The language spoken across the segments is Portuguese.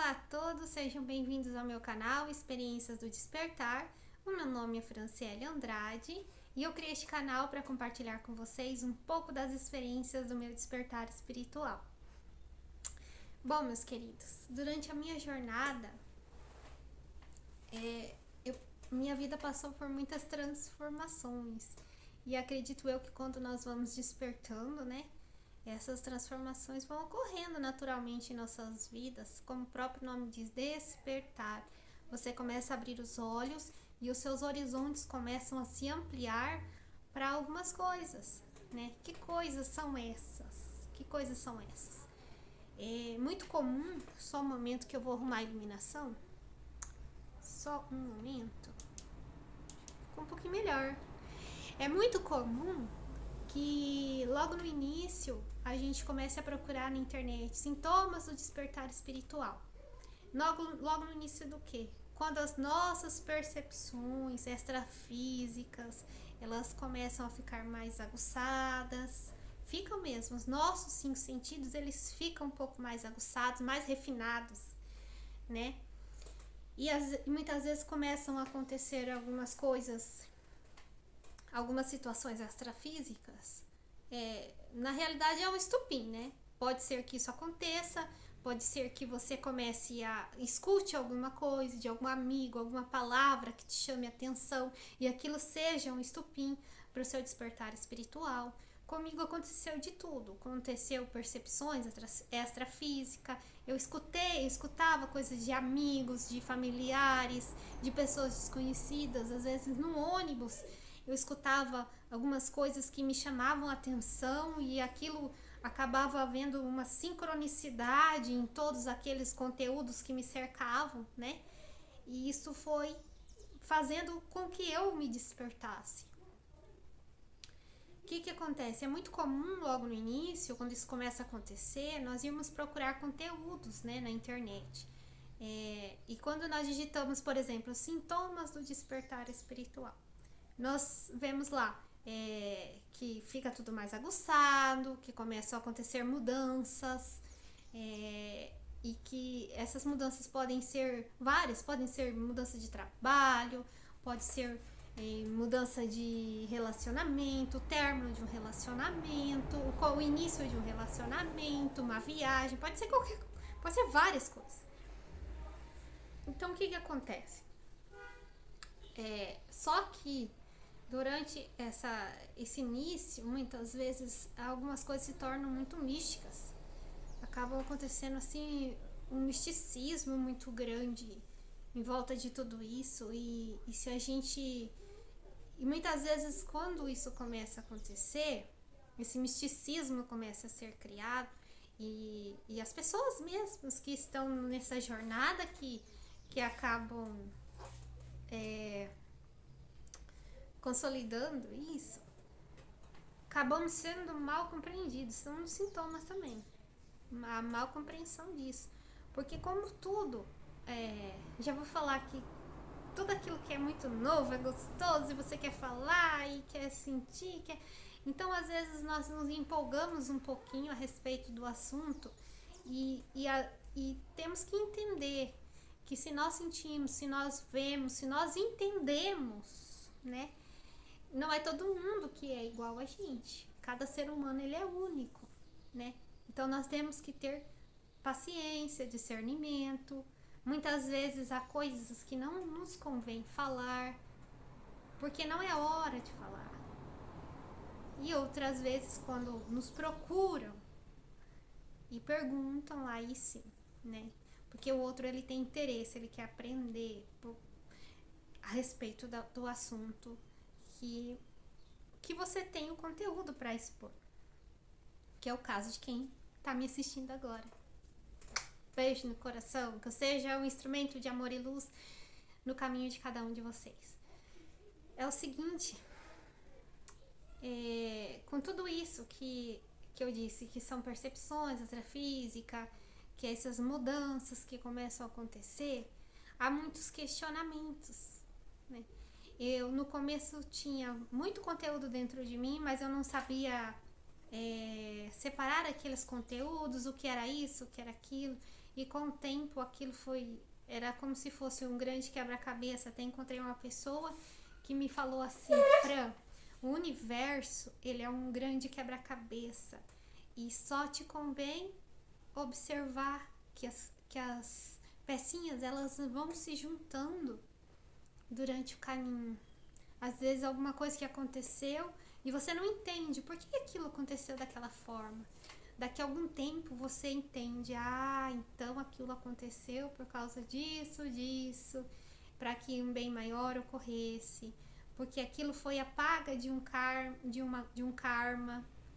Olá a todos, sejam bem-vindos ao meu canal Experiências do Despertar. O meu nome é Franciele Andrade e eu criei este canal para compartilhar com vocês um pouco das experiências do meu despertar espiritual. Bom, meus queridos, durante a minha jornada, minha vida passou por muitas transformações e acredito eu que quando nós vamos despertando, essas transformações vão ocorrendo naturalmente em nossas vidas, como o próprio nome diz, despertar. Você começa a abrir os olhos e os seus horizontes começam a se ampliar para algumas coisas, né? Que coisas são essas? Que coisas são essas? É muito comum, só um momento que eu vou arrumar a iluminação. Só um momento. Ficou um pouquinho melhor. É muito comum que logo no início a gente comece a procurar na internet sintomas do despertar espiritual. Logo no início do quê? Quando as nossas percepções extrafísicas, elas começam a ficar mais aguçadas, ficam mesmo, os nossos 5 sentidos, eles ficam um pouco mais aguçados, mais refinados, né? E muitas vezes começam a acontecer algumas coisas, algumas situações extrafísicas, na realidade é um estupim, né? Pode ser que isso aconteça, pode ser que você comece a escute alguma coisa de algum amigo, alguma palavra que te chame a atenção e aquilo seja um estupim para o seu despertar espiritual. Comigo aconteceu de tudo, aconteceu percepções extrafísicas, eu escutava coisas de amigos, de familiares, de pessoas desconhecidas, às vezes no ônibus, eu escutava algumas coisas que me chamavam a atenção e aquilo acabava havendo uma sincronicidade em todos aqueles conteúdos que me cercavam, né? E isso foi fazendo com que eu me despertasse. O que acontece? É muito comum logo no início, quando isso começa a acontecer, nós irmos procurar conteúdos, né, na internet. E quando nós digitamos, por exemplo, sintomas do despertar espiritual, nós vemos lá que fica tudo mais aguçado, que começam a acontecer mudanças, e que essas mudanças podem ser várias, podem ser mudança de trabalho, pode ser mudança de relacionamento, término de um relacionamento, o início de um relacionamento, uma viagem, pode ser várias coisas. Então o que acontece? Só que durante esse início, muitas vezes algumas coisas se tornam muito místicas. Acabam acontecendo assim um misticismo muito grande em volta de tudo isso e se a gente... E muitas vezes quando isso começa a acontecer, esse misticismo começa a ser criado e as pessoas mesmas que estão nessa jornada que acabam consolidando isso, acabamos sendo mal compreendidos. São os sintomas também, a mal compreensão disso, porque como tudo, já vou falar que tudo aquilo que é muito novo é gostoso e você quer falar e quer sentir, então às vezes nós nos empolgamos um pouquinho a respeito do assunto e temos que entender que se nós sentimos, se nós vemos, se nós entendemos, né? Não é todo mundo que é igual a gente. Cada ser humano ele é único, né? Então nós temos que ter paciência, discernimento. Muitas vezes há coisas que não nos convém falar, porque não é hora de falar. E outras vezes quando nos procuram e perguntam, aí sim, né? Porque o outro ele tem interesse, ele quer aprender a respeito do assunto que você tem o conteúdo para expor, que é o caso de quem está me assistindo agora. Beijo no coração, que eu seja um instrumento de amor e luz no caminho de cada um de vocês. É o seguinte, com tudo isso que eu disse, que são percepções extrafísicas, que essas mudanças que começam a acontecer, há muitos questionamentos, né? Eu no começo tinha muito conteúdo dentro de mim, mas eu não sabia separar aqueles conteúdos, o que era isso, o que era aquilo. e com o tempo aquilo era como se fosse um grande quebra-cabeça. Até encontrei uma pessoa que me falou assim: Fran, o universo, ele é um grande quebra-cabeça e só te convém observar que as pecinhas, elas vão se juntando durante o caminho. Às vezes alguma coisa que aconteceu e você não entende por que aquilo aconteceu daquela forma. Daqui a algum tempo você entende, então aquilo aconteceu por causa disso, para que um bem maior ocorresse, porque aquilo foi a paga de um karma,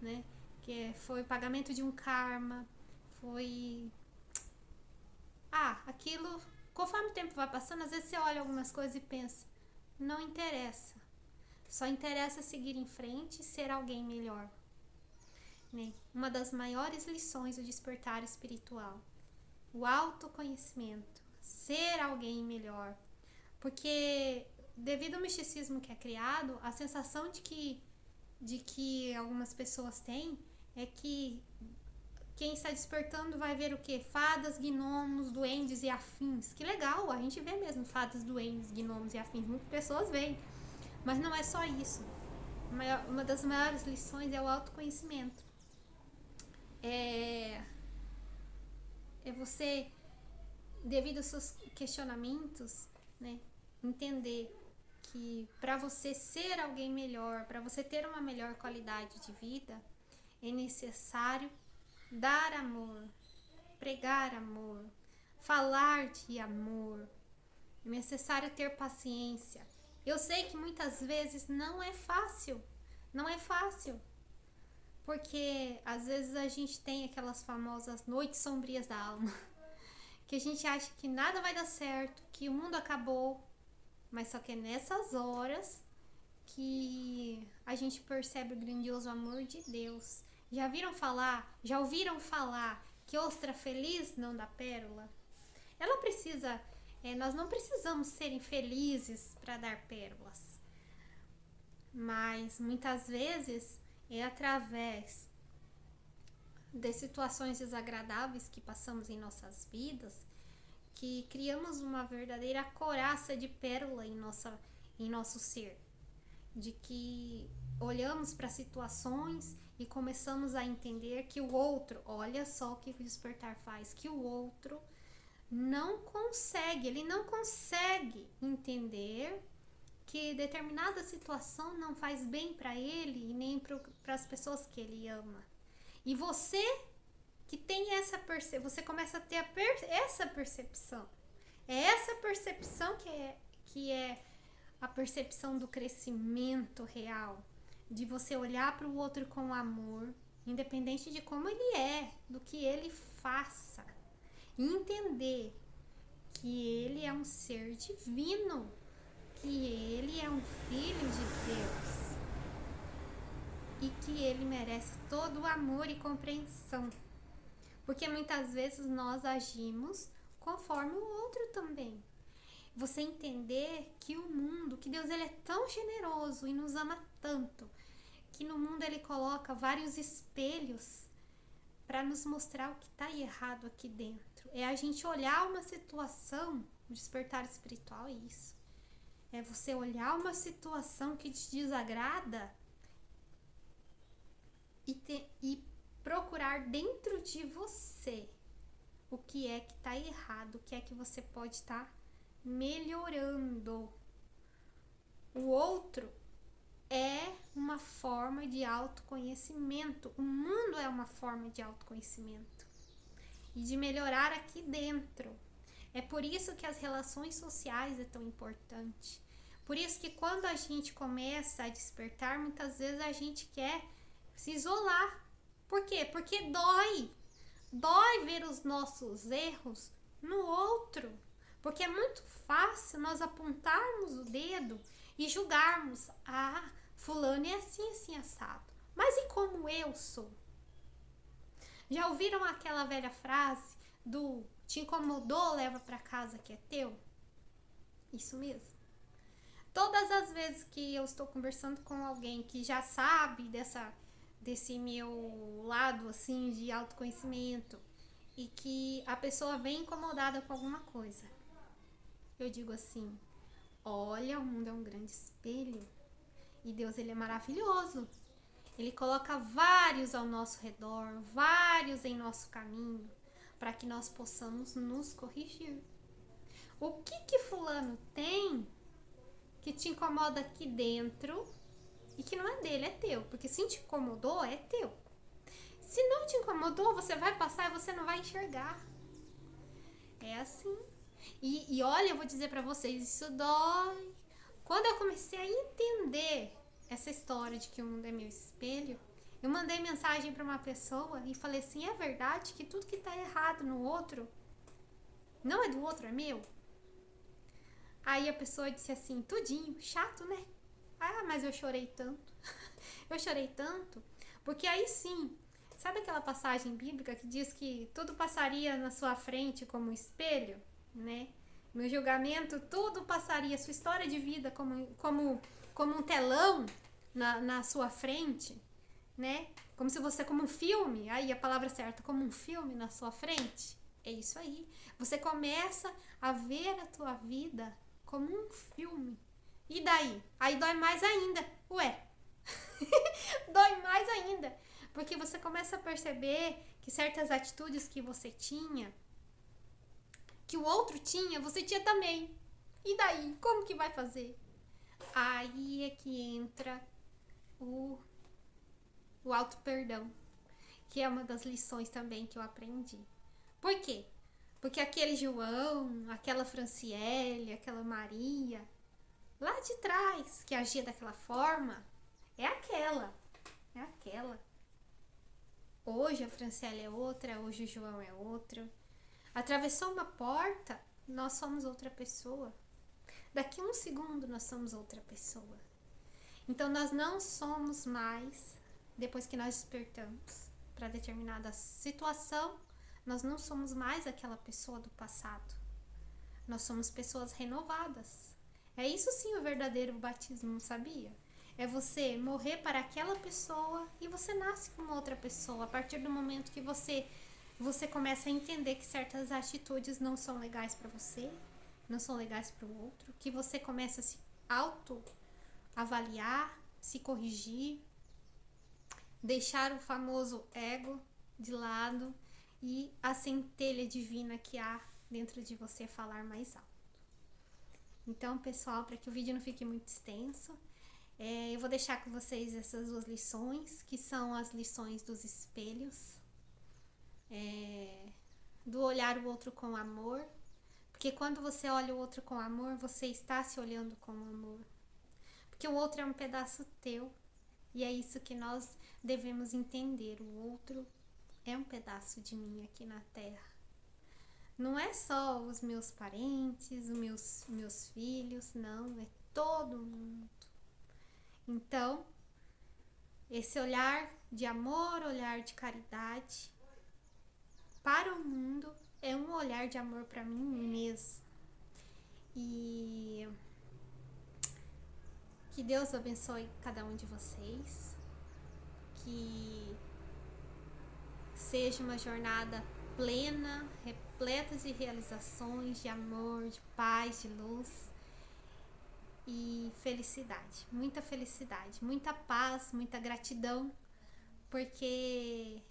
né? Que foi o pagamento de um karma, foi aquilo. Conforme o tempo vai passando, às vezes você olha algumas coisas e pensa, não interessa, só interessa seguir em frente e ser alguém melhor, né? Uma das maiores lições do despertar espiritual, o autoconhecimento, ser alguém melhor, porque devido ao misticismo que é criado, a sensação de que algumas pessoas têm é que quem está despertando vai ver o quê? Fadas, gnomos, duendes e afins. Que legal, a gente vê mesmo fadas, duendes, gnomos e afins. Muitas pessoas veem. Mas não é só isso. Uma das maiores lições é o autoconhecimento. É você, devido aos seus questionamentos, né, entender que para você ser alguém melhor, para você ter uma melhor qualidade de vida, é necessário dar amor, pregar amor, falar de amor. É necessário ter paciência. Eu sei que muitas vezes não é fácil, porque às vezes a gente tem aquelas famosas noites sombrias da alma, que a gente acha que nada vai dar certo, que o mundo acabou, mas só que é nessas horas que a gente percebe o grandioso amor de Deus. Já ouviram falar que ostra feliz não dá pérola? Nós não precisamos ser infelizes para dar pérolas, mas muitas vezes é através de situações desagradáveis que passamos em nossas vidas que criamos uma verdadeira coraça de pérola em nosso ser, de que olhamos para situações e começamos a entender que o outro, olha só o que o despertar faz, que o outro ele não consegue entender que determinada situação não faz bem para ele e nem para as pessoas que ele ama. E você que tem você começa a ter essa percepção. É essa percepção que é a percepção do crescimento real, de você olhar para o outro com amor, independente de como ele é, do que ele faça, e entender que ele é um ser divino, que ele é um filho de Deus e que ele merece todo o amor e compreensão, porque muitas vezes nós agimos conforme o outro também. Você entender que que Deus, ele é tão generoso e nos ama tanto, que no mundo ele coloca vários espelhos para nos mostrar o que está errado aqui dentro. É a gente olhar uma situação, o despertar espiritual é isso. É você olhar uma situação que te desagrada e procurar dentro de você o que é que está errado, o que é que você pode estar melhorando. O outro é uma forma de autoconhecimento. O mundo é uma forma de autoconhecimento e de melhorar aqui dentro. É por isso que as relações sociais é tão importante. Por isso que quando a gente começa a despertar, muitas vezes a gente quer se isolar. Por quê? Porque dói. Dói ver os nossos erros no outro. Porque é muito fácil nós apontarmos o dedo e julgarmos. Fulano é assim, assim, assado. Mas e como eu sou? Já ouviram aquela velha frase do te incomodou, leva pra casa que é teu? Isso mesmo. Todas as vezes que eu estou conversando com alguém que já sabe desse meu lado assim de autoconhecimento e que a pessoa vem incomodada com alguma coisa. Eu digo assim: olha, o mundo é um grande espelho e Deus, ele é maravilhoso. Ele coloca vários ao nosso redor, vários em nosso caminho, para que nós possamos nos corrigir. O que fulano tem que te incomoda aqui dentro e que não é dele, é teu? Porque se te incomodou, é teu. Se não te incomodou, você vai passar e você não vai enxergar. É assim. E olha, eu vou dizer pra vocês, isso dói. Quando eu comecei a entender essa história de que o mundo é meu espelho, eu mandei mensagem pra uma pessoa e falei assim: é verdade que tudo que tá errado no outro não é do outro, é meu? Aí a pessoa disse assim: tudinho, chato, né? Ah, mas eu chorei tanto. Eu chorei tanto, porque aí sim, sabe aquela passagem bíblica que diz que tudo passaria na sua frente como um espelho, né? No julgamento, tudo passaria, sua história de vida como um telão na sua frente, né? Como se você, como um filme, aí a palavra certa, como um filme na sua frente. É isso aí. Você começa a ver a tua vida como um filme. E daí? Aí dói mais ainda. Ué, dói mais ainda. Porque você começa a perceber que certas atitudes que você tinha, que o outro tinha, você tinha também. E daí? Como que vai fazer? Aí é que entra o, o auto-perdão, que é uma das lições também que eu aprendi. Por quê? Porque aquele João, aquela Franciele, aquela Maria, lá de trás, que agia daquela forma, é aquela. É aquela. Hoje a Franciele é outra, hoje o João é outro. Atravessou uma porta, nós somos outra pessoa. Daqui a um segundo nós somos outra pessoa. Então nós não somos mais, depois que nós despertamos para determinada situação, nós não somos mais aquela pessoa do passado. Nós somos pessoas renovadas. É isso sim o verdadeiro batismo, sabia? É você morrer para aquela pessoa e você nasce como outra pessoa. A partir do momento que você começa a entender que certas atitudes não são legais para você, não são legais para o outro, que você começa a se auto-avaliar, se corrigir, deixar o famoso ego de lado e a centelha divina que há dentro de você falar mais alto. Então, pessoal, para que o vídeo não fique muito extenso, eu vou deixar com vocês essas duas lições, que são as lições dos espelhos, do olhar o outro com amor, porque quando você olha o outro com amor, você está se olhando com amor, porque o outro é um pedaço teu, e é isso que nós devemos entender, o outro é um pedaço de mim aqui na Terra. Não é só os meus parentes, os meus filhos, não, é todo mundo. Então, esse olhar de amor, olhar de caridade para o mundo é um olhar de amor para mim mesmo. E que Deus abençoe cada um de vocês, que seja uma jornada plena, repleta de realizações, de amor, de paz, de luz e felicidade, muita paz, muita gratidão, porque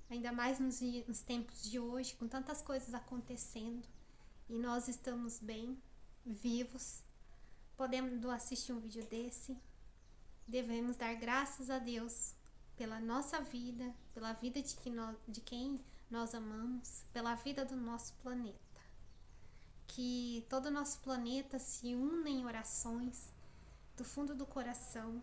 ainda mais nos tempos de hoje, com tantas coisas acontecendo e nós estamos bem, vivos, podendo assistir um vídeo desse, devemos dar graças a Deus pela nossa vida, pela vida de quem nós amamos, pela vida do nosso planeta. Que todo o nosso planeta se una em orações do fundo do coração,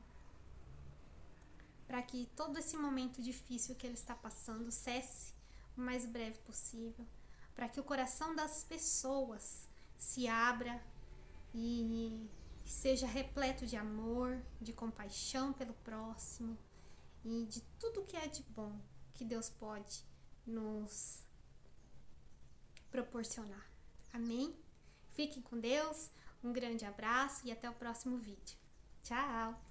para que todo esse momento difícil que ele está passando cesse o mais breve possível, para que o coração das pessoas se abra e seja repleto de amor, de compaixão pelo próximo e de tudo que é de bom que Deus pode nos proporcionar. Amém? Fiquem com Deus, um grande abraço e até o próximo vídeo. Tchau!